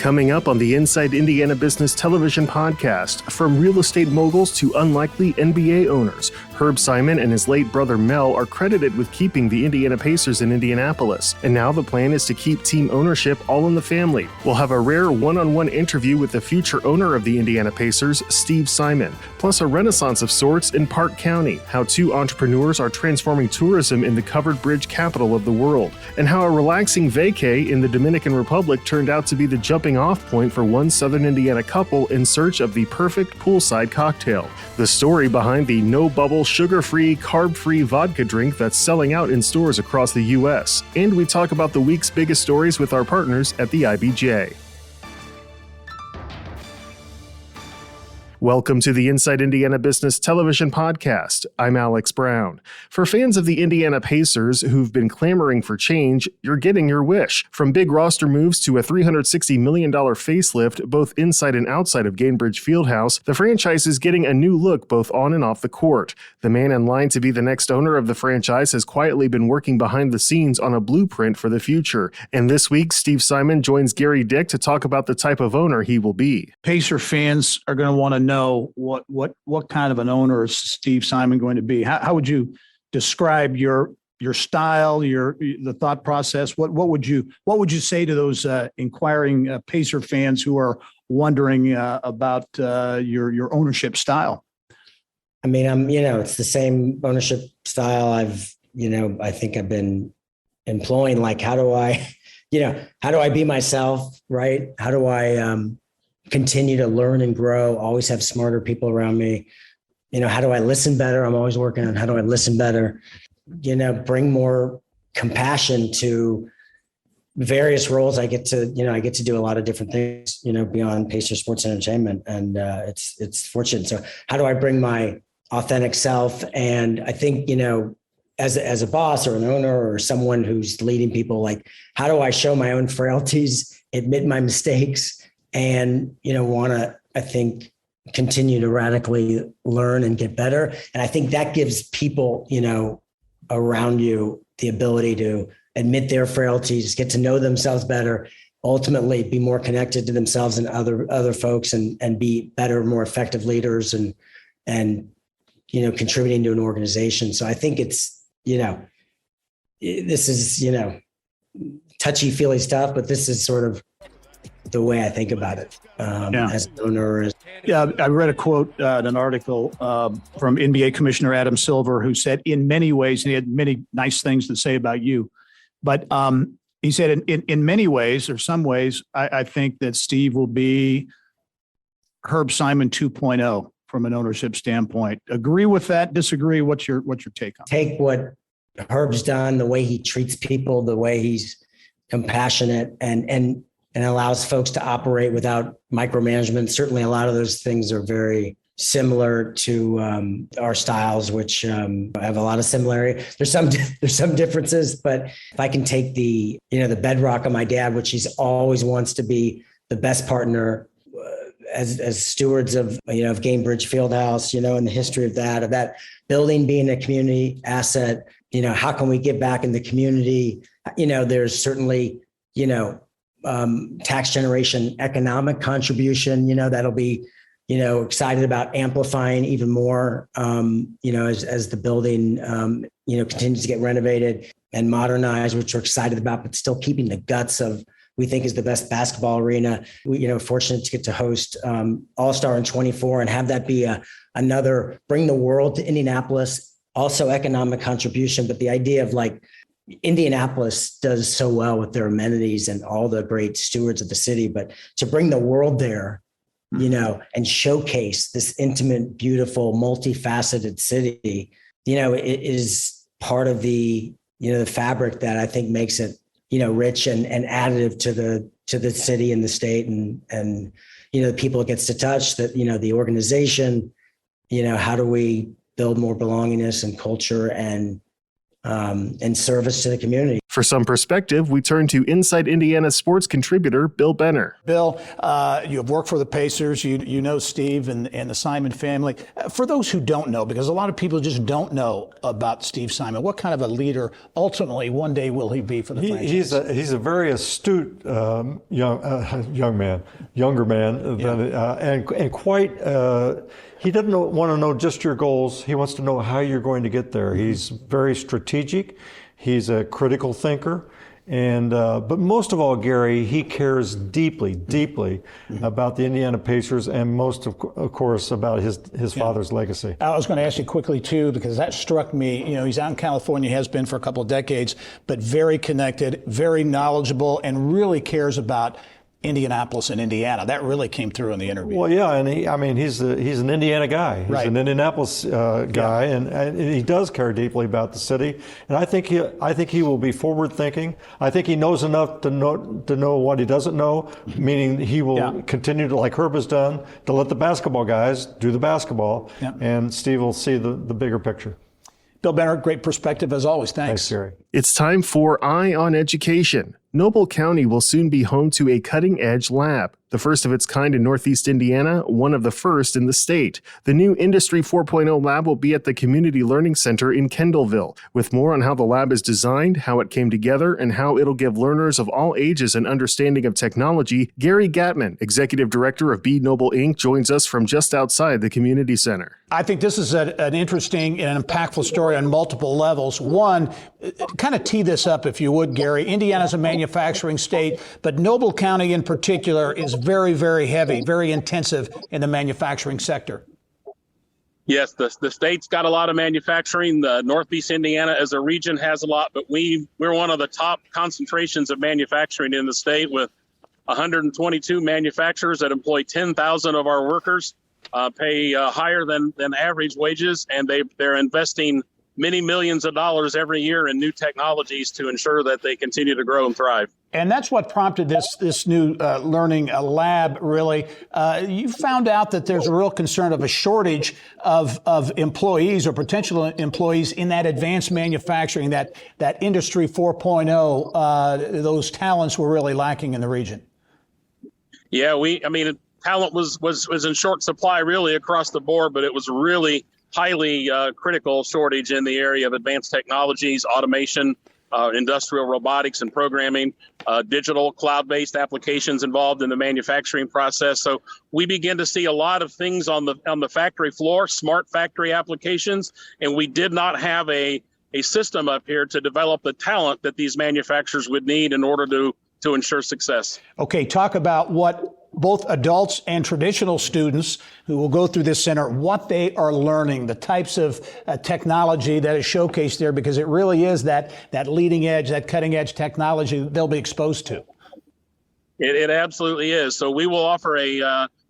Coming up on the Inside Indiana Business Television podcast, from real estate moguls to unlikely NBA owners, Herb Simon and his late brother Mel are credited with keeping the Indiana Pacers in Indianapolis, and now the plan is to keep team ownership all in the family. We'll have a rare one-on-one interview with the future owner of the Indiana Pacers, Steve Simon, plus a renaissance of sorts in Park County, how two entrepreneurs are transforming tourism in the covered bridge capital of the world, and how a relaxing vacay in the Dominican Republic turned out to be the jumping-off point for one Southern Indiana couple in search of the perfect poolside cocktail. The story behind the no-bubble, sugar-free, carb-free vodka drink that's selling out in stores across the U.S. And we talk about the week's biggest stories with our partners at the IBJ. Welcome to the Inside Indiana Business Television podcast. I'm Alex Brown. For fans of the Indiana Pacers who've been clamoring for change, you're getting your wish. From big roster moves to a $360 million facelift, both inside and outside of Gainbridge Fieldhouse, the franchise is getting a new look both on and off the court. The man in line to be the next owner of the franchise has quietly been working behind the scenes on a blueprint for the future. And this week, Steve Simon joins Gary Dick to talk about the type of owner he will be. Pacer fans are going to want to know what kind of an owner is Steve Simon going to be? How would you describe your style, the thought process? What would you say to those inquiring Pacer fans who are wondering about your ownership style? I mean, it's the same ownership style I think I've been employing. Like, how do I be myself, right? How do I continue to learn and grow, always have smarter people around me? How do I listen better? I'm always working on how do I listen better, bring more compassion to various roles. I get to do a lot of different things, beyond Pacer Sports Entertainment. And it's fortunate. So how do I bring my authentic self? And I think, as a boss or an owner or someone who's leading people, like, how do I show my own frailties, admit my mistakes, and, want to, I think, continue to radically learn and get better. And I think that gives people, around you the ability to admit their frailties, get to know themselves better, ultimately be more connected to themselves and other folks, and be better, more effective leaders and contributing to an organization. So I think it's, this is, touchy-feely stuff, but this is sort of the way I think about it as an owner. Yeah, I read a quote in an article from NBA Commissioner Adam Silver, who said, in many ways, and he had many nice things to say about you, but he said, in many ways, or some ways, I think that Steve will be Herb Simon 2.0 from an ownership standpoint. Agree with that? Disagree? What's your take on it? Take what Herb's done, the way he treats people, the way he's compassionate and allows folks to operate without micromanagement. Certainly a lot of those things are very similar to our styles, which have a lot of similarity. There's some differences, but if I can take the bedrock of my dad, which he's always wants to be the best partner as stewards of Gainbridge Fieldhouse, in the history of that building being a community asset, how can we give back in the community? There's certainly, tax generation, economic contribution, that'll be, excited about amplifying even more, as the building, continues to get renovated and modernized, which we're excited about, but still keeping the guts of, we think, is the best basketball arena. We, fortunate to get to host All-Star in 24 and have that be another, bring the world to Indianapolis, also economic contribution. But the idea of Indianapolis does so well with their amenities and all the great stewards of the city, but to bring the world there, and showcase this intimate, beautiful, multifaceted city, it is part of the, the fabric that I think makes it, rich and additive to the city and the state and the people it gets to touch, that, the organization, how do we build more belongingness and culture and service to the community. For some perspective, we turn to Inside Indiana sports contributor Bill Benner. Bill, you have worked for the Pacers. You know Steve and the Simon family. For those who don't know, because a lot of people just don't know about Steve Simon, what kind of a leader ultimately one day will he be for the franchise? He's a very astute younger man, and quite. He doesn't want to know just your goals. He wants to know how you're going to get there. He's very strategic. He's a critical thinker. And but most of all, Gary, he cares deeply about the Indiana Pacers, and most of course about his father's legacy. I was going to ask you quickly too, because that struck me. You know, he's out in California, has been for a couple of decades, but very connected, very knowledgeable, and really cares about Indianapolis and Indiana. That really came through in the interview. Well, yeah, and he's an Indiana guy. He's an Indianapolis guy, and he does care deeply about the city. And I think he will be forward thinking. I think he knows enough to know what he doesn't know, meaning he will continue to, like Herb has done, to let the basketball guys do the basketball, and Steve will see the bigger picture. Bill Benner, great perspective as always. Thanks, Gary. It's time for Eye on Education. Noble County will soon be home to a cutting-edge lab, the first of its kind in Northeast Indiana, one of the first in the state. The new Industry 4.0 lab will be at the Community Learning Center in Kendallville. With more on how the lab is designed, how it came together, and how it'll give learners of all ages an understanding of technology, Gary Gatman, Executive Director of B Noble Inc., joins us from just outside the Community Center. I think this is an interesting and an impactful story on multiple levels. One, kind of tee this up, if you would, Gary. Indiana's a manufacturing state, but Noble County in particular is very, very heavy, very intensive in the manufacturing sector. Yes, the state's got a lot of manufacturing. The Northeast Indiana as a region has a lot, but we're one of the top concentrations of manufacturing in the state, with 122 manufacturers that employ 10,000 of our workers, pay higher than average wages, and they're investing many millions of dollars every year in new technologies to ensure that they continue to grow and thrive. And that's what prompted this new learning lab, really. You found out that there's a real concern of a shortage of employees or potential employees in that advanced manufacturing, that Industry 4.0, those talents were really lacking in the region. Yeah, talent was in short supply really across the board, but it was really highly critical shortage in the area of advanced technologies, automation, industrial robotics and programming, digital cloud-based applications involved in the manufacturing process. So we begin to see a lot of things on the factory floor, smart factory applications, and we did not have a system up here to develop the talent that these manufacturers would need in order to ensure success. Okay, talk about what both adults and traditional students who will go through this center, what they are learning, the types of technology that is showcased there, because it really is that leading edge, that cutting edge technology they'll be exposed to. It absolutely is. So we will offer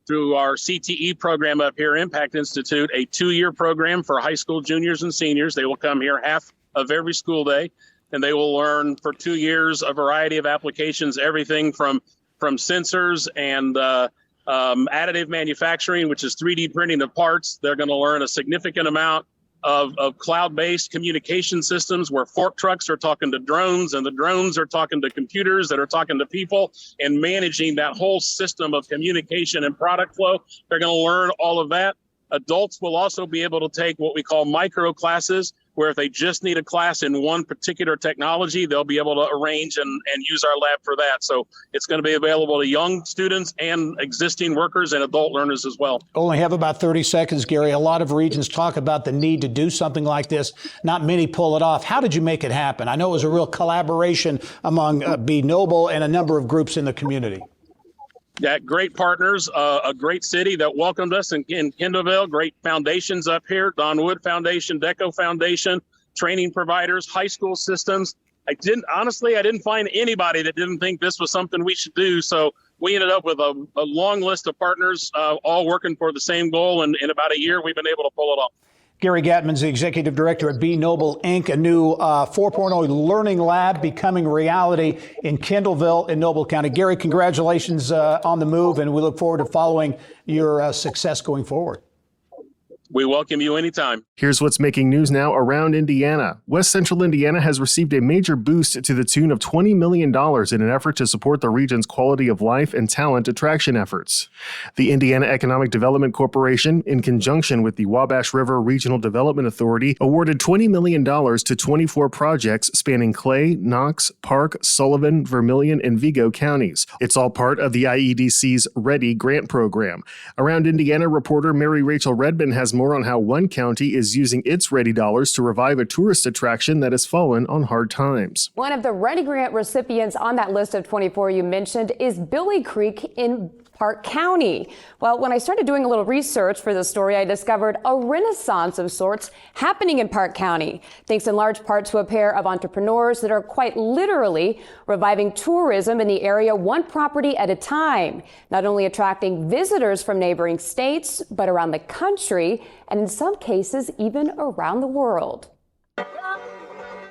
through our CTE program up here, Impact Institute, a 2-year program for high school juniors and seniors. They will come here half of every school day, and they will learn for 2 years a variety of applications, everything from sensors and additive manufacturing, which is 3D printing of parts. They're going to learn a significant amount of cloud-based communication systems, where fork trucks are talking to drones and the drones are talking to computers that are talking to people, and managing that whole system of communication and product flow. They're going to learn all of that. Adults will also be able to take what we call micro classes, where if they just need a class in one particular technology, they'll be able to arrange and use our lab for that. So it's going to be available to young students and existing workers and adult learners as well. Only have about 30 seconds, Gary. A lot of regions talk about the need to do something like this. Not many pull it off. How did you make it happen? I know it was a real collaboration among B Noble and a number of groups in the community. Yeah, great partners, a great city that welcomed us in Kendallville, great foundations up here, Don Wood Foundation, Deco Foundation, training providers, high school systems. I didn't find anybody that didn't think this was something we should do. So we ended up with a long list of partners, all working for the same goal. And in about a year, we've been able to pull it off. Gary Gatman's the executive director at B Noble Inc., a new 4.0 learning lab becoming reality in Kendallville in Noble County. Gary, congratulations on the move, and we look forward to following your success going forward. We welcome you anytime. Here's what's making news now around Indiana. West Central Indiana has received a major boost to the tune of $20 million in an effort to support the region's quality of life and talent attraction efforts. The Indiana Economic Development Corporation, in conjunction with the Wabash River Regional Development Authority, awarded $20 million to 24 projects spanning Clay, Knox, Park, Sullivan, Vermilion, and Vigo counties. It's all part of the IEDC's READY grant program. Around Indiana, reporter Mary Rachel Redmond has more on how one county is using its READY dollars to revive a tourist attraction that has fallen on hard times. One of the READY grant recipients on that list of 24 you mentioned is Billy Creek in Park County. Well, when I started doing a little research for this story, I discovered a renaissance of sorts happening in Park County, thanks in large part to a pair of entrepreneurs that are quite literally reviving tourism in the area one property at a time, not only attracting visitors from neighboring states, but around the country, and in some cases, even around the world.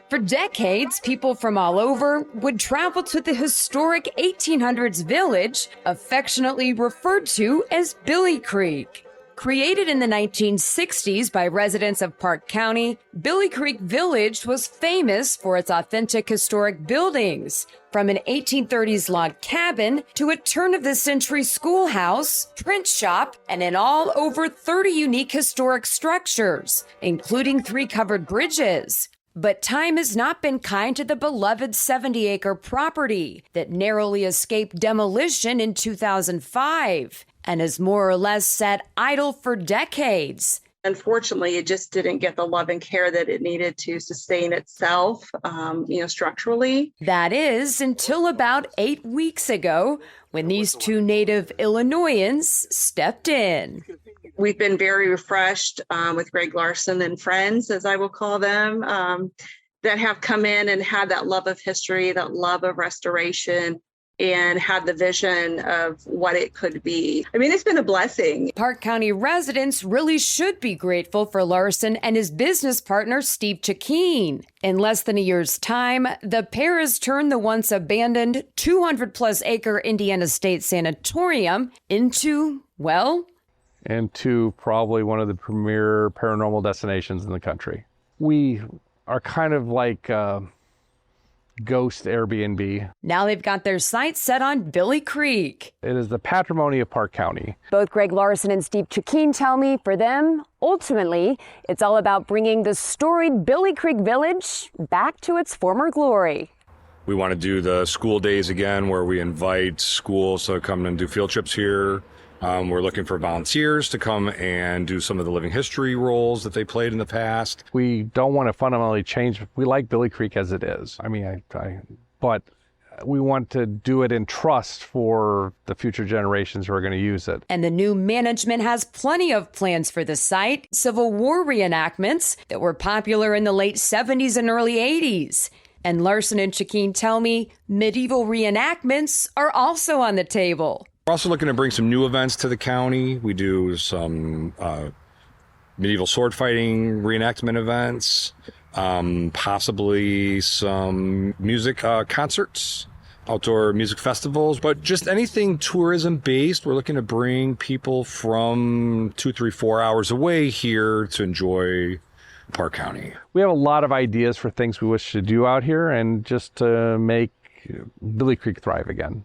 For decades, people from all over would travel to the historic 1800s village, affectionately referred to as Billy Creek. Created in the 1960s by residents of Park County, Billy Creek Village was famous for its authentic historic buildings, from an 1830s log cabin to a turn-of-the-century schoolhouse, print shop, and in all over 30 unique historic structures, including 3 covered bridges. But time has not been kind to the beloved 70-acre property that narrowly escaped demolition in 2005 and has more or less sat idle for decades. Unfortunately, it just didn't get the love and care that it needed to sustain itself, structurally. That is, until about 8 weeks ago, when these 2 native Illinoisans stepped in. We've been very refreshed with Greg Larson and friends, as I will call them, that have come in and had that love of history, that love of restoration, and had the vision of what it could be. I mean, it's been a blessing. Park County residents really should be grateful for Larson and his business partner, Steve Chakeen. In less than a year's time, the pair has turned the once abandoned 200-plus acre Indiana State Sanatorium into, well, into probably one of the premier paranormal destinations in the country. We are kind of like ghost Airbnb. Now they've got their sights set on Billy Creek. It is the patrimony of Park County. Both Greg Larson and Steve Chakeen tell me for them, ultimately, it's all about bringing the storied Billy Creek Village back to its former glory. We want to do the school days again, where we invite schools to come and do field trips here. We're looking for volunteers to come and do some of the living history roles that they played in the past. We don't want to fundamentally change. We like Billy Creek as it is. I mean, but we want to do it in trust for the future generations who are going to use it. And the new management has plenty of plans for the site. Civil War reenactments that were popular in the late 70s and early 80s. And Larson and Chakeen tell me medieval reenactments are also on the table. We're also looking to bring some new events to the county. We do some medieval sword fighting reenactment events, possibly some music concerts, outdoor music festivals, but just anything tourism based. We're looking to bring people from 2, 3, 4 hours away here to enjoy Park County. We have a lot of ideas for things we wish to do out here and just to make Billy Creek thrive again.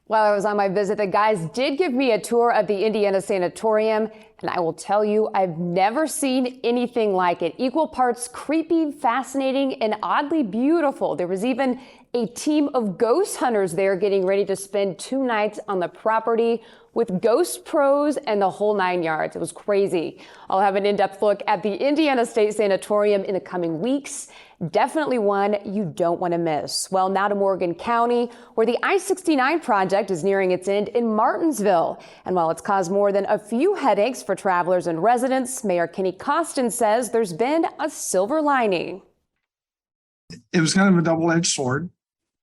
While I was on my visit, the guys did give me a tour of the Indiana Sanatorium, and I will tell you, I've never seen anything like it. Equal parts creepy, fascinating, and oddly beautiful. There was even a team of ghost hunters there getting ready to spend 2 nights on the property with ghost pros and the whole 9 yards. It was crazy. I'll have an in-depth look at the Indiana State Sanatorium in the coming weeks. Definitely one you don't want to miss. Well, now to Morgan County, where the I-69 project is nearing its end in Martinsville. And while it's caused more than a few headaches for travelers and residents, Mayor Kenny Costin says there's been a silver lining. It was kind of a double-edged sword.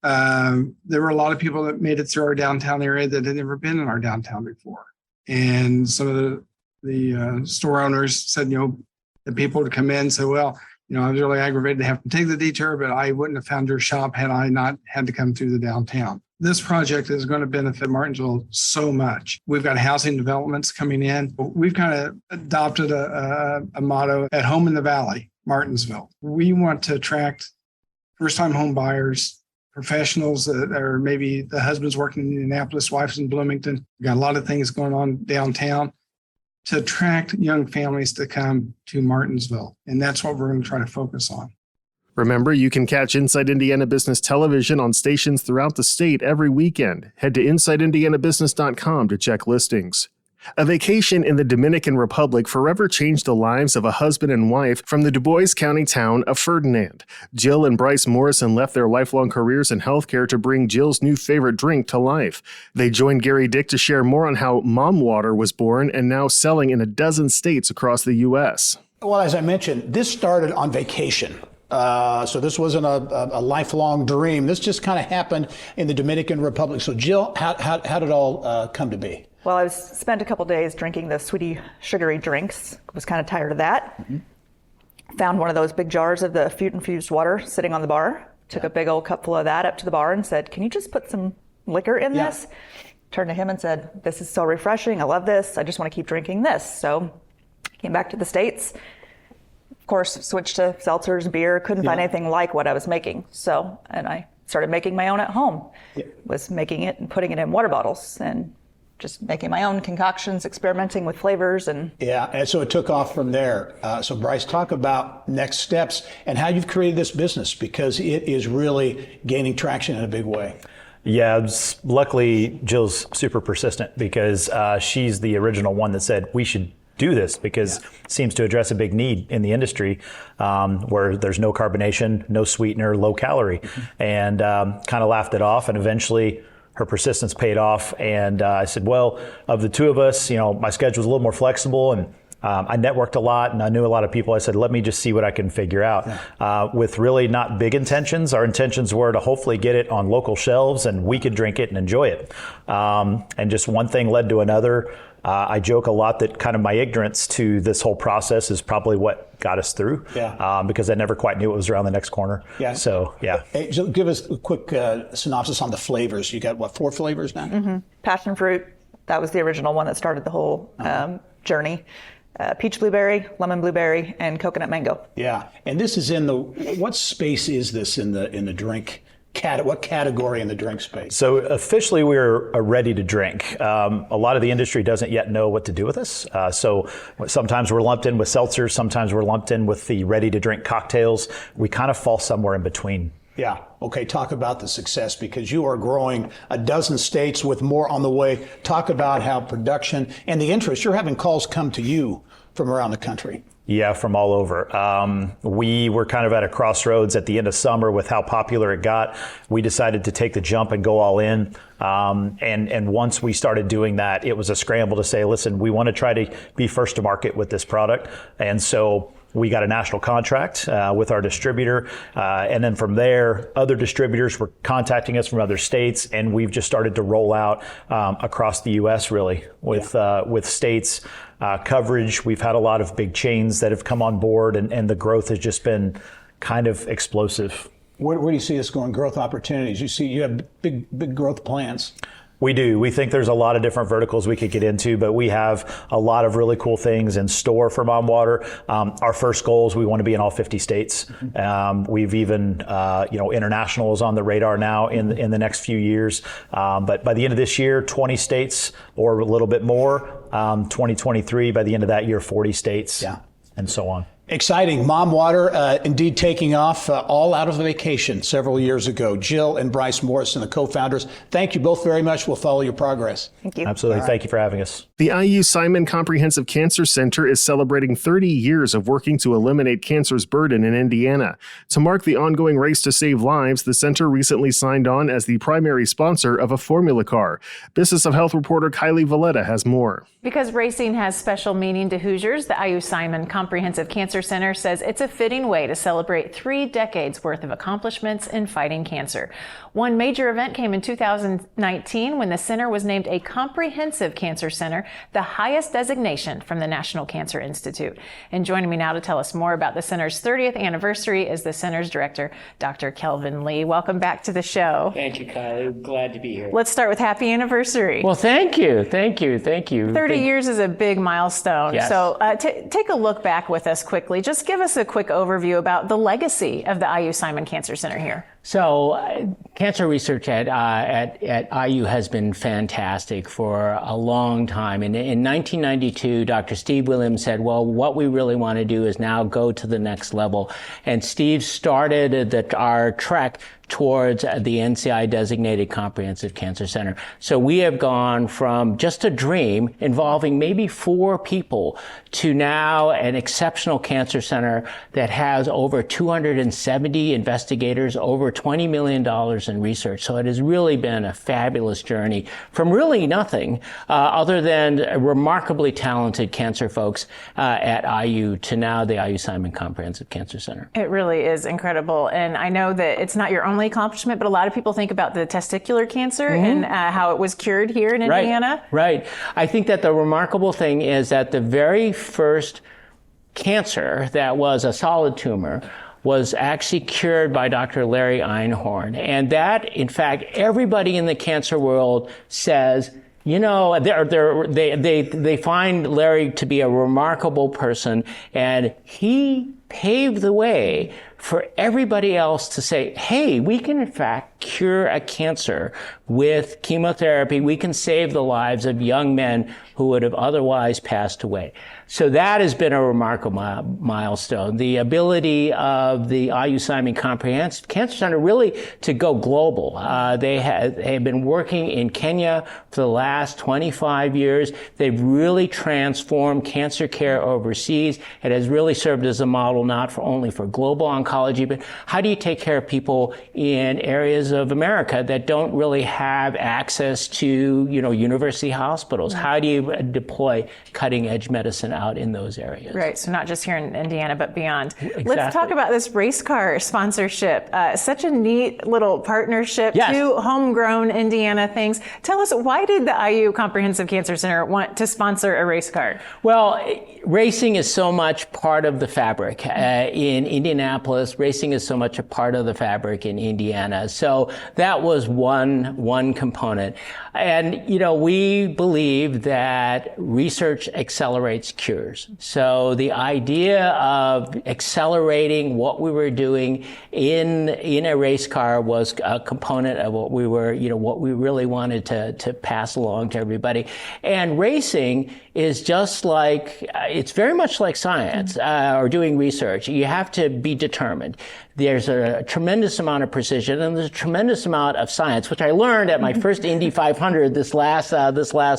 There were a lot of people that made it through our downtown area that had never been in our downtown before. And some of the store owners said, that people would come in and say, well, I was really aggravated to have to take the detour, but I wouldn't have found your shop had I not had to come through the downtown. This project is going to benefit Martinsville so much. We've got housing developments coming in. We've kind of adopted a motto, at home in the valley, Martinsville. We want to attract first-time home buyers, professionals that are maybe the husband's working in Indianapolis, wife's in Bloomington. We've got a lot of things going on downtown to attract young families to come to Martinsville. And that's what we're going to try to focus on. Remember, you can catch Inside Indiana Business Television on stations throughout the state every weekend. Head to InsideIndianaBusiness.com to check listings. A vacation in the Dominican Republic forever changed the lives of a husband and wife from the Du Bois County town of Ferdinand. Jill and Bryce Morrison left their lifelong careers in healthcare to bring Jill's new favorite drink to life. They joined Gary Dick to share more on how Mom Water was born and now selling in a dozen states across the U.S. Well, as I mentioned, this started on vacation. So this wasn't a lifelong dream. This just kind of happened in the Dominican Republic. So Jill, how did it all come to be? Well, I spent a couple days drinking the sweetie, sugary drinks. Was kind of tired of that. Mm-hmm. Found one of those big jars of the fruit-infused water sitting on the bar. Took a big old cup full of that up to the bar and said, "Can you just put some liquor in this?" Turned to him and said, "This is so refreshing. I love this. I just want to keep drinking this." So came back to the States. Of course, switched to seltzers, beer, couldn't find anything like what I was making. So, and I started making my own at home. Was making it and putting it in water bottles and just making my own concoctions, experimenting with flavors. And so it took off from there. So Bryce, talk about next steps and how you've created this business, because it is really gaining traction in a big way. Yeah, luckily Jill's super persistent, because she's the original one that said we should do this, because it seems to address a big need in the industry where there's no carbonation, no sweetener, low calorie, and kind of laughed it off. And eventually her persistence paid off. And I said, well, of the two of us, my schedule was a little more flexible, and I networked a lot and I knew a lot of people. I said, let me just see what I can figure out. With really not big intentions. Our intentions were to hopefully get it on local shelves and we could drink it and enjoy it. And just one thing led to another. I joke a lot that kind of my ignorance to this whole process is probably what got us through, because I never quite knew what was around the next corner. So, Hey, so give us a quick synopsis on the flavors. You got, 4 flavors now? Mm-hmm. Passion fruit, that was the original one that started the whole journey. Peach blueberry, lemon blueberry, and coconut mango. Yeah, and this is in what space is this in the drink? What category in the drink space? So officially we're a ready to drink. A lot of the industry doesn't yet know what to do with us. So sometimes we're lumped in with seltzers, sometimes we're lumped in with the ready to drink cocktails. We kind of fall somewhere in between. Yeah. Okay. Talk about the success, because you are growing a dozen states with more on the way. Talk about how production and the interest, you're having calls come to you from around the country. Yeah, from all over. We were kind of at a crossroads at the end of summer with how popular it got. We decided to take the jump and go all in. And once we started doing that, it was a scramble to say, listen, we want to try to be first to market with this product. And so we got a national contract with our distributor. And then from there, other distributors were contacting us from other states. And we've just started to roll out across the U.S. really with states. Coverage. We've had a lot of big chains that have come on board, and the growth has just been kind of explosive. Where do you see this going? Growth opportunities? You have big growth plans. We do. We think there's a lot of different verticals we could get into, but we have a lot of really cool things in store for Mom Water. Our first goal is we want to be in all 50 states. We've even, international is on the radar now in the next few years. But by the end of this year, 20 states or a little bit more. 2023, by the end of that year, 40 states, and so on. Exciting. Mom Water, indeed taking off all out of a vacation several years ago. Jill and Bryce Morrison, the co-founders, thank you both very much. We'll follow your progress. Thank you. Absolutely. Thank you for having us. The IU Simon Comprehensive Cancer Center is celebrating 30 years of working to eliminate cancer's burden in Indiana. To mark the ongoing race to save lives, the center recently signed on as the primary sponsor of a formula car. Business of Health reporter Kylie Valletta has more. Because racing has special meaning to Hoosiers, the IU Simon Comprehensive Cancer Cancer Center says it's a fitting way to celebrate 3 decades worth of accomplishments in fighting cancer. One major event came in 2019 when the center was named a comprehensive cancer center, the highest designation from the National Cancer Institute. And joining me now to tell us more about the center's 30th anniversary is the center's director, Dr. Kelvin Lee. Welcome back to the show. Thank you, Kylie. Glad to be here. Let's start with happy anniversary. Well, thank you. 30 years is a big milestone. Yes. So take a look back with us quickly. Just give us a quick overview about the legacy of the IU Simon Cancer Center here. So cancer research at IU has been fantastic for a long time. And in 1992, Dr. Steve Williams said, well, what we really want to do is now go to the next level. And Steve started our trek towards the NCI designated comprehensive cancer center. So we have gone from just a dream involving maybe 4 people to now an exceptional cancer center that has over 270 investigators, over $20 million in research. So it has really been a fabulous journey from really nothing other than remarkably talented cancer folks at IU to now the IU Simon Comprehensive Cancer Center. It really is incredible. And I know that it's not your only accomplishment, but a lot of people think about the testicular cancer and how it was cured here in Indiana. Right. I think that the remarkable thing is that the very first cancer that was a solid tumor was actually cured by Dr. Larry Einhorn. And that, in fact, everybody in the cancer world says, you know, they find Larry to be a remarkable person, and he paved the way for everybody else to say, hey, we can in fact cure a cancer with chemotherapy. We can save the lives of young men who would have otherwise passed away. So that has been a remarkable milestone. The ability of the IU Simon Comprehensive Cancer Center really to go global. They have been working in Kenya for the last 25 years. They've really transformed cancer care overseas. It has really served as a model not only for global oncology, but how do you take care of people in areas of America that don't really have access to, university hospitals? How do you deploy cutting-edge medicine out in those areas? Right, so not just here in Indiana, but beyond. Exactly. Let's talk about this race car sponsorship. Such a neat little partnership, Yes. 2 homegrown Indiana things. Tell us, why did the IU Comprehensive Cancer Center want to sponsor a race car? Well, racing is so much part of the fabric in Indianapolis. Racing is so much a part of the fabric in Indiana. So that was one component. And, we believe that research accelerates cures. So the idea of accelerating what we were doing in a race car was a component of what we were, what we really wanted to pass along to everybody. And racing is just like, it's very much like science or doing research. You have to be determined. There's a tremendous amount of precision and there's a tremendous amount of science, which I learned at my first Indy 500 this last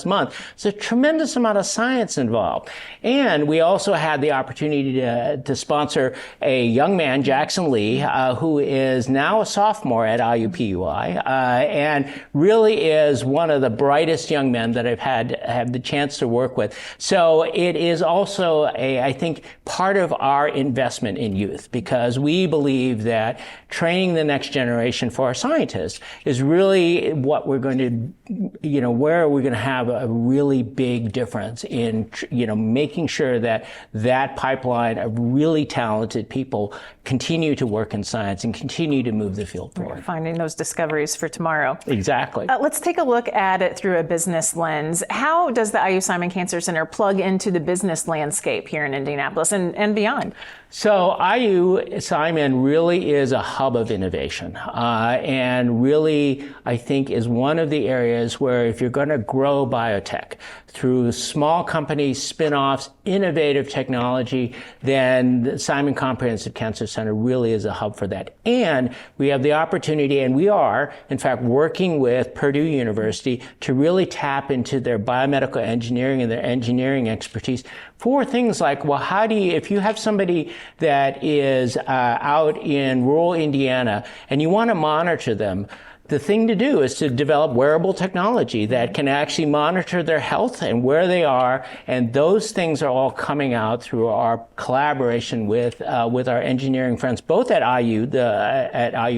month. There's a tremendous amount of science involved. And we also had the opportunity to sponsor a young man, Jackson Lee, who is now a sophomore at IUPUI, and really is one of the brightest young men that I've had the chance to work with. So it is also I think, part of our investment in youth, because we believe that training the next generation for our scientists is really what we're going to, where we're going to have a really big difference in, making sure that pipeline of really talented people continue to work in science and continue to move the field forward. Finding those discoveries for tomorrow. Exactly. Let's take a look at it through a business lens. How does the IU Simon Cancer Center plug into the business landscape here in Indianapolis and beyond? So IU Simon really is a hub of innovation, and really, I think, is one of the areas where if you're going to grow biotech through small companies, spin-offs, innovative technology, then the Simon Comprehensive Cancer Center really is a hub for that. And we have the opportunity, and we are, in fact, working with Purdue University to really tap into their biomedical engineering and their engineering expertise for things like, well, how do you, if you have somebody that is out in rural Indiana and you want to monitor them, the thing to do is to develop wearable technology that can actually monitor their health and where they are. And those things are all coming out through our collaboration with our engineering friends, both at IU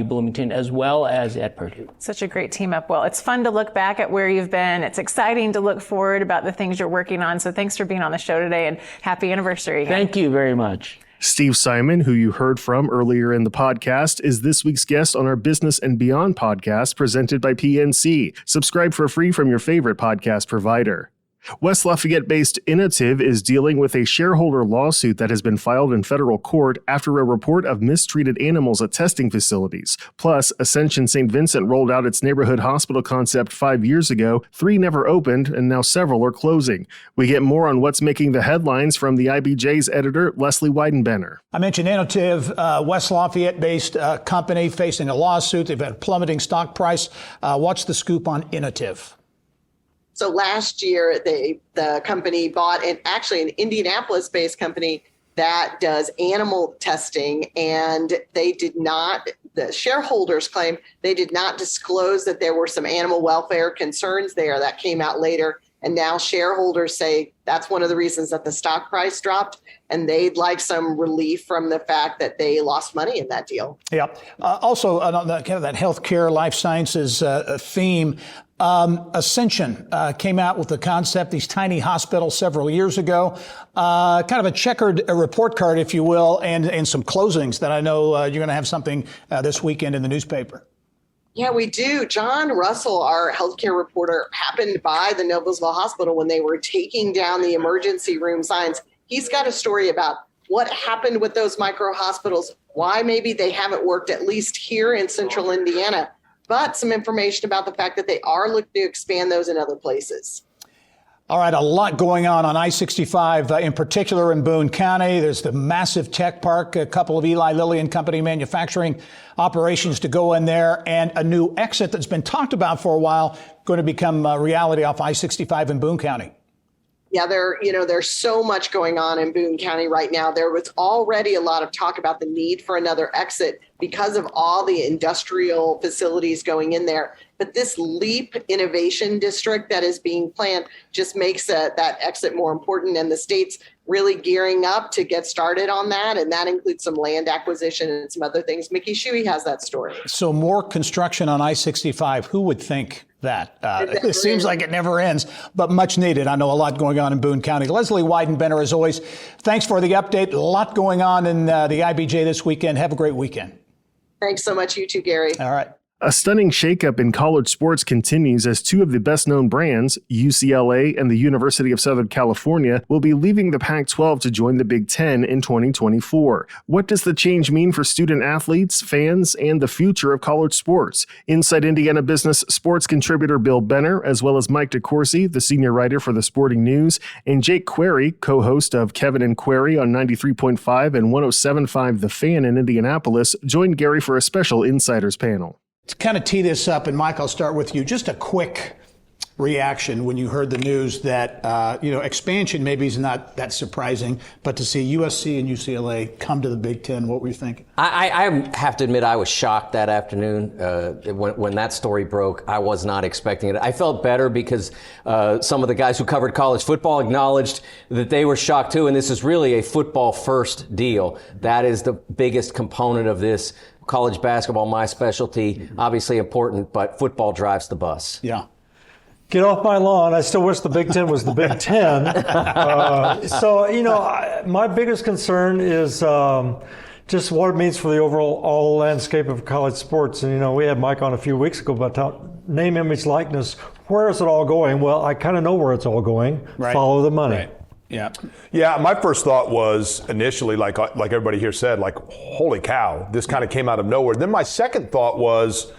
Bloomington, as well as at Purdue. Such a great team up. Well, it's fun to look back at where you've been. It's exciting to look forward about the things you're working on. So thanks for being on the show today, and happy anniversary again. Thank you very much. Steve Simon, who you heard from earlier in the podcast, is this week's guest on our Business and Beyond podcast presented by PNC. Subscribe for free from your favorite podcast provider. West Lafayette-based Innovative is dealing with a shareholder lawsuit that has been filed in federal court after a report of mistreated animals at testing facilities. Plus, Ascension St. Vincent rolled out its neighborhood hospital concept 5 years ago. 3 never opened, and now several are closing. We get more on what's making the headlines from the IBJ's editor, Leslie Weidenbenner. I mentioned Innovative, West Lafayette-based company facing a lawsuit. They've had a plummeting stock price. What's the scoop on Innovative? So last year, the company bought an Indianapolis-based company that does animal testing, and the shareholders claim they did not disclose that there were some animal welfare concerns there. That came out later, and now shareholders say that's one of the reasons that the stock price dropped, and they'd like some relief from the fact that they lost money in that deal. Yeah. Also, kind of that healthcare, life sciences theme. Ascension came out with the concept, these tiny hospitals several years ago, kind of a checkered report card, if you will, and some closings that I know you're going to have something this weekend in the newspaper. Yeah, we do. John Russell, our healthcare reporter, happened by the Noblesville Hospital when they were taking down the emergency room signs. He's got a story about what happened with those micro hospitals, why maybe they haven't worked, at least here in central Indiana, but some information about the fact that they are looking to expand those in other places. All right, a lot going on I-65, in particular in Boone County. There's the massive tech park, a couple of Eli Lilly and Company manufacturing operations to go in there, and a new exit that's been talked about for a while going to become a reality off I-65 in Boone County. Yeah, there's so much going on in Boone County right now. There was already a lot of talk about the need for another exit because of all the industrial facilities going in there. But this LEAP Innovation District that is being planned just makes that exit more important. And the state's really gearing up to get started on that. And that includes some land acquisition and some other things. Mickey Shuey has that story. So more construction on I-65. Who would think that? It seems like it never ends, but much needed. I know a lot going on in Boone County. Leslie Weidenbenner, as always, thanks for the update. A lot going on in the IBJ this weekend. Have a great weekend. Thanks so much. You too, Gary. All right. A stunning shakeup in college sports continues as 2 of the best-known brands, UCLA and the University of Southern California, will be leaving the Pac-12 to join the Big Ten in 2024. What does the change mean for student athletes, fans, and the future of college sports? Inside Indiana Business sports contributor Bill Benner, as well as Mike DeCourcy, the senior writer for the Sporting News, and Jake Query, co-host of Kevin and Query on 93.5 and 107.5 The Fan in Indianapolis, joined Gary for a special Insiders panel. To kind of tee this up, and Mike, I'll start with you. Just a quick reaction when you heard the news that, expansion maybe is not that surprising, but to see USC and UCLA come to the Big Ten, what were you thinking? I have to admit I was shocked that afternoon when that story broke. I was not expecting it. I felt better because some of the guys who covered college football acknowledged that they were shocked too, and this is really a football first deal. That is the biggest component of this. College basketball, my specialty, obviously important, but football drives the bus. Yeah. Get off my lawn. I still wish the Big Ten was the Big Ten. My biggest concern is just what it means for the overall landscape of college sports. And, we had Mike on a few weeks ago about name, image, likeness. Where is it all going? Well, I kind of know where it's all going. Right. Follow the money. Right. Yeah. My first thought was initially, like everybody here said, like, holy cow, this kind of came out of nowhere. Then my second thought was,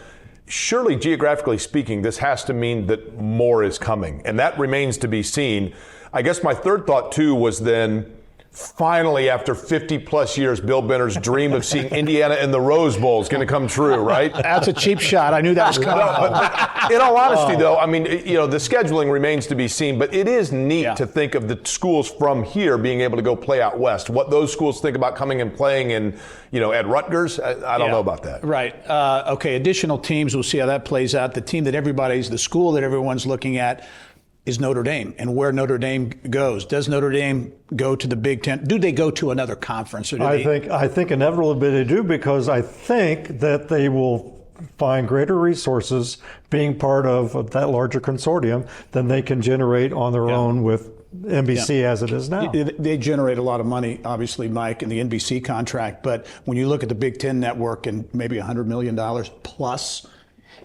surely geographically speaking, this has to mean that more is coming. And that remains to be seen. I guess my third thought too was then, finally, after 50 plus years, Bill Benner's dream of seeing Indiana in the Rose Bowl is going to come true, right? That's a cheap shot. I knew that was coming. But in all honesty, though, I mean, the scheduling remains to be seen, but it is neat to think of the schools from here being able to go play out west. What those schools think about coming and playing in, at Rutgers, I don't know about that. Right. Okay, additional teams, we'll see how that plays out. The school that everyone's looking at is Notre Dame, and where Notre Dame goes. Does Notre Dame go to the Big Ten? Do they go to another conference? Or I think inevitably they do, because I think that they will find greater resources being part of that larger consortium than they can generate on their own with NBC as it is now. They generate a lot of money, obviously, Mike, in the NBC contract, but when you look at the Big Ten network and maybe $100 million plus.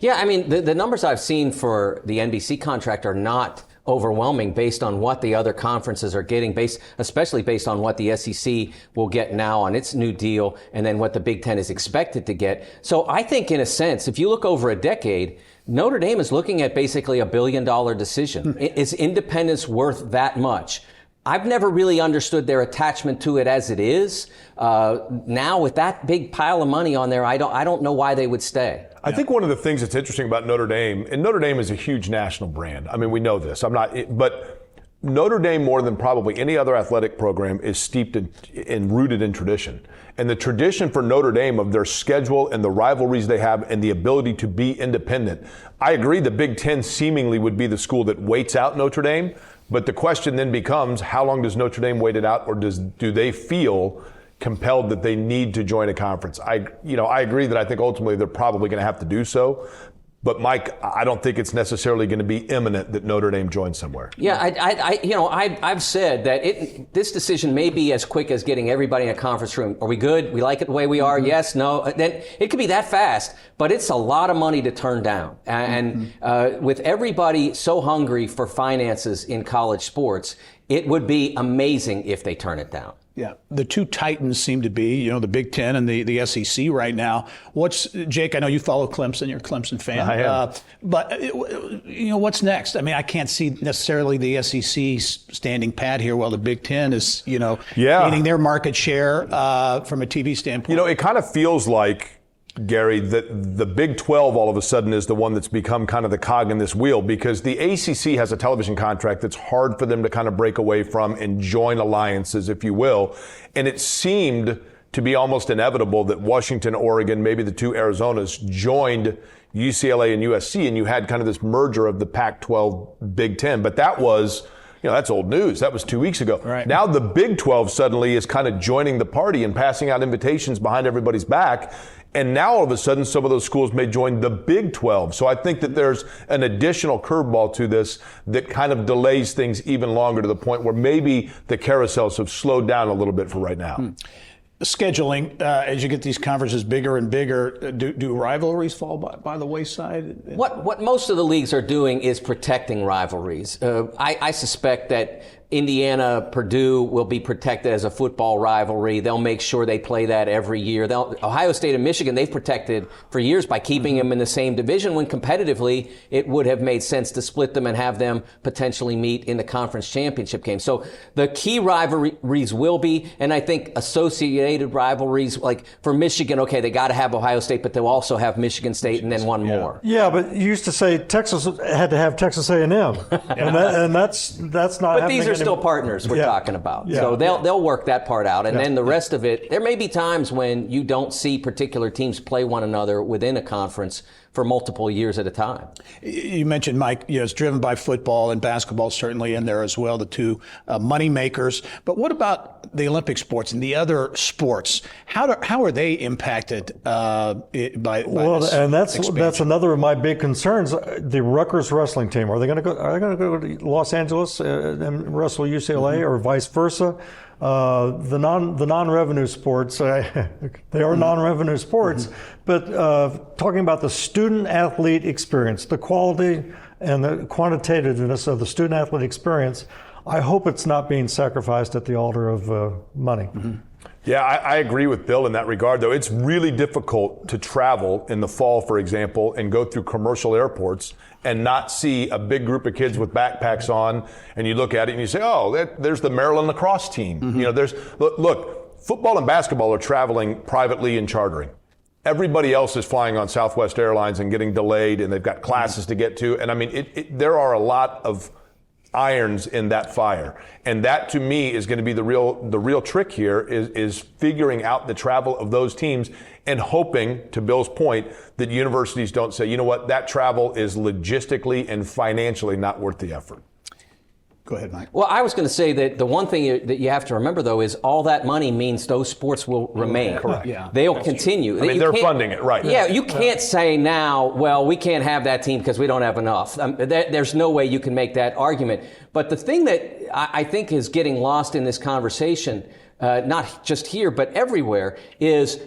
Yeah, I mean, the numbers I've seen for the NBC contract are not overwhelming based on what the other conferences are getting, especially based on what the SEC will get now on its new deal, and then what the Big Ten is expected to get. So I think, in a sense, if you look over a decade, Notre Dame is looking at basically $1 billion decision. Is independence worth that much? I've never really understood their attachment to it as it is. Now, with that big pile of money on there, I don't know why they would stay. I think one of the things that's interesting about Notre Dame, and Notre Dame is a huge national brand. I mean, we know this. But Notre Dame, more than probably any other athletic program, is steeped in rooted in tradition. And the tradition for Notre Dame of their schedule and the rivalries they have and the ability to be independent. I agree the Big Ten seemingly would be the school that waits out Notre Dame. But the question then becomes, how long does Notre Dame wait it out, or do they feel compelled that they need to join a conference? I agree that I think ultimately they're probably going to have to do so. But Mike, I don't think it's necessarily going to be imminent that Notre Dame joins somewhere. Yeah, I've said that this decision may be as quick as getting everybody in a conference room. Are we good? We like it the way we are? Yes, no. Then it could be that fast, but it's a lot of money to turn down. And with everybody so hungry for finances in college sports, it would be amazing if they turn it down. Yeah, the two titans seem to be, the Big Ten and the SEC right now. Jake, I know you follow Clemson, you're a Clemson fan. I am. But what's next? I mean, I can't see necessarily the SEC standing pat here while the Big Ten is, gaining their market share from a TV standpoint. It kind of feels like, Gary, that the Big 12 all of a sudden is the one that's become kind of the cog in this wheel, because the ACC has a television contract that's hard for them to kind of break away from and join alliances, if you will. And it seemed to be almost inevitable that Washington, Oregon, maybe the two Arizonas joined UCLA and USC, and you had kind of this merger of the Pac-12 Big 10. But that was, that's old news. That was 2 weeks ago. Right. Now the Big 12 suddenly is kind of joining the party and passing out invitations behind everybody's back. And now all of a sudden, some of those schools may join the Big 12. So I think that there's an additional curveball to this that kind of delays things even longer, to the point where maybe the carousels have slowed down a little bit for right now. Scheduling, as you get these conferences bigger and bigger, do rivalries fall by the wayside? What most of the leagues are doing is protecting rivalries. I suspect that Indiana, Purdue will be protected as a football rivalry. They'll make sure they play that every year. Ohio State and Michigan, they've protected for years by keeping them in the same division, when competitively it would have made sense to split them and have them potentially meet in the conference championship game. So the key rivalries will be, and I think associated rivalries, like for Michigan, okay, they got to have Ohio State, but they'll also have Michigan State and then one more. Yeah, but you used to say Texas had to have Texas A&M, and that's not but happening. These are still partners we're talking about. So they'll work that part out. And then the rest of it, there may be times when you don't see particular teams play one another within a conference for multiple years at a time. You mentioned, Mike, it's driven by football, and basketball certainly in there as well, the two money makers. But what about the Olympic sports and the other sports? How are they impacted by this and that's expansion? another of my big concerns. The Rutgers wrestling team, are they going to go to Los Angeles and wrestle UCLA, or vice versa? The non-revenue sports, they are non-revenue sports, but talking about the student-athlete experience, the quality and the quantitativeness of the student-athlete experience, I hope it's not being sacrificed at the altar of money. Yeah, I agree with Bill in that regard, though. It's really difficult to travel in the fall, for example, and go through commercial airports and not see a big group of kids with backpacks on, and you look at it and you say, oh, there's the Maryland lacrosse team. Look, football and basketball are traveling privately and chartering. Everybody else is flying on Southwest Airlines and getting delayed, and they've got classes to get to. And I mean, there are a lot of irons in that fire. And that, to me, is going to be the real trick here is figuring out the travel of those teams and hoping, to Bill's point, that universities don't say, you know what, that travel is logistically and financially not worth the effort. Go ahead, Mike. Well, I was going to say that the one thing that you have to remember, though, is all that money means those sports will remain. Correct. Yeah. They'll continue. I mean, they're funding it, right. Yeah, you can't say now, well, we can't have that team because we don't have enough. There's no way you can make that argument. But the thing that I think is getting lost in this conversation, not just here, but everywhere, is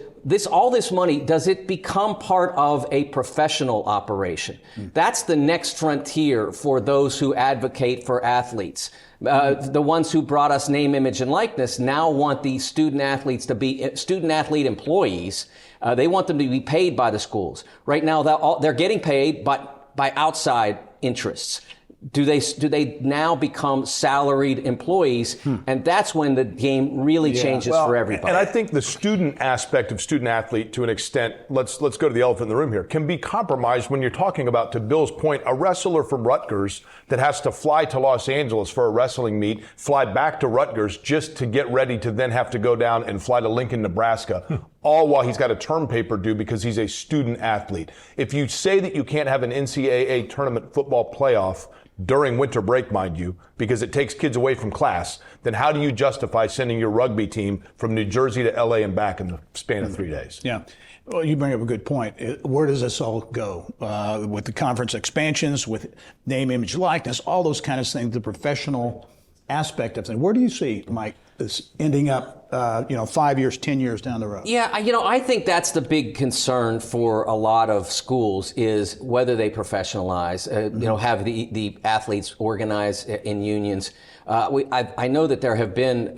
all this money, does it become part of a professional operation? That's the next frontier for those who advocate for athletes. The ones who brought us name, image, and likeness now want these student athletes to be student athlete employees. They want them to be paid by the schools. Right now, they're getting paid by outside interests. Do they now become salaried employees? And that's when the game really changes for everybody. And I think the student aspect of student athlete, to an extent, let's go to the elephant in the room here, can be compromised when you're talking about, to Bill's point, a wrestler from Rutgers that has to fly to Los Angeles for a wrestling meet, fly back to Rutgers just to get ready to then have to go down and fly to Lincoln, Nebraska, all while he's got a term paper due because he's a student athlete. If you say that you can't have an NCAA tournament football playoff during winter break, mind you, because it takes kids away from class, then how do you justify sending your rugby team from New Jersey to LA and back in the span of 3 days? Yeah. Well, you bring up a good point. Where does this all go? With the conference expansions, with name, image, likeness, all those kind of things, the professional aspect of things. Where do you see, Mike, this ending up, 5 years, 10 years down the road? Yeah, I think that's the big concern for a lot of schools is whether they professionalize, have the athletes organize in unions. I know that there have been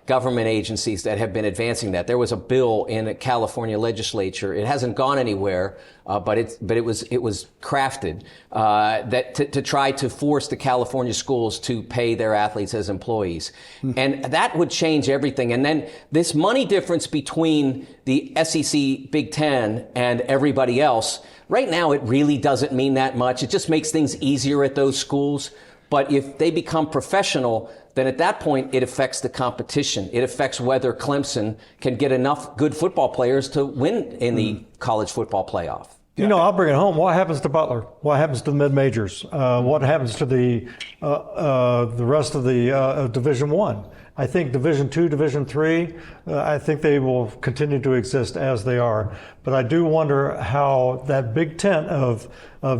government agencies that have been advancing that. There was a bill in a California legislature. It hasn't gone anywhere, but it was crafted that to try to force the California schools to pay their athletes as employees, and that would change everything. And then this money difference between the SEC, Big Ten, and everybody else, right now it really doesn't mean that much. It just makes things easier at those schools. But if they become professional, then at that point, it affects the competition. It affects whether Clemson can get enough good football players to win in the college football playoff. I'll bring it home. What happens to Butler? What happens to the mid-majors? What happens to the rest of the Division I? I think Division II, Division III, I think they will continue to exist as they are. But I do wonder how that big tent of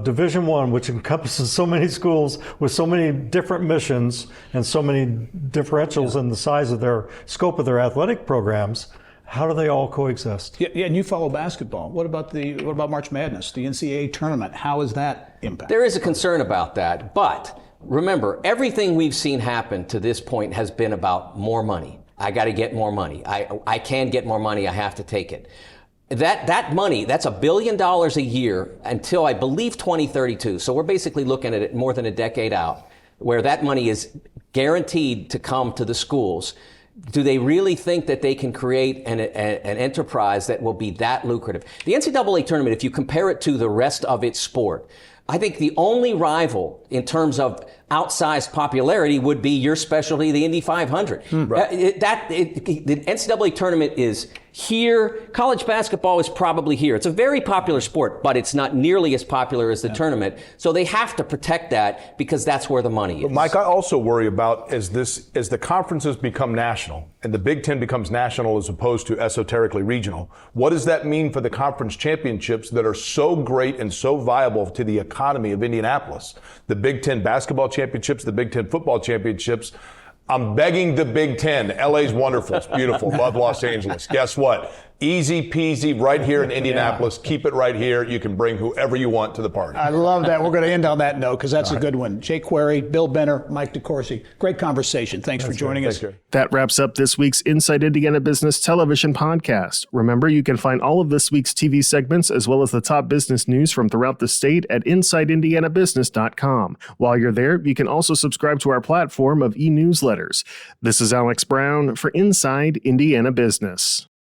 Division I, which encompasses so many schools with so many different missions and so many differentials in the size of their scope of their athletic programs, how do they all coexist? Yeah, and you follow basketball. What about March Madness, the NCAA tournament? How is that impacted? There is a concern about that, but remember, everything we've seen happen to this point has been about more money. I got to get more money. I can get more money. I have to take it. That money, that's $1 billion a year until I believe 2032. So we're basically looking at it more than a decade out, where that money is guaranteed to come to the schools. Do they really think that they can create an enterprise that will be that lucrative? The NCAA tournament, if you compare it to the rest of its sport, I think the only rival in terms of outsized popularity would be your specialty, the Indy 500. Right. The NCAA tournament is here. College basketball is probably here. It's a very popular sport, but it's not nearly as popular as the tournament. So they have to protect that because that's where the money is. But Mike, I also worry about as the conferences become national and the Big Ten becomes national as opposed to esoterically regional, what does that mean for the conference championships that are so great and so viable to the economy of Indianapolis? The Big Ten basketball championships, the Big Ten football championships, I'm begging the Big Ten. LA's wonderful. It's beautiful. Love Los Angeles. Guess what? Easy peasy right here in Indianapolis. Yeah. Keep it right here. You can bring whoever you want to the party. I love that. We're going to end on that note because that's a good one. Jay Query, Bill Benner, Mike DeCourcy. Great conversation. Thanks for joining us. That wraps up this week's Inside Indiana Business Television podcast. Remember, you can find all of this week's TV segments as well as the top business news from throughout the state at InsideIndianaBusiness.com. While you're there, you can also subscribe to our platform of e-newsletters. This is Alex Brown for Inside Indiana Business.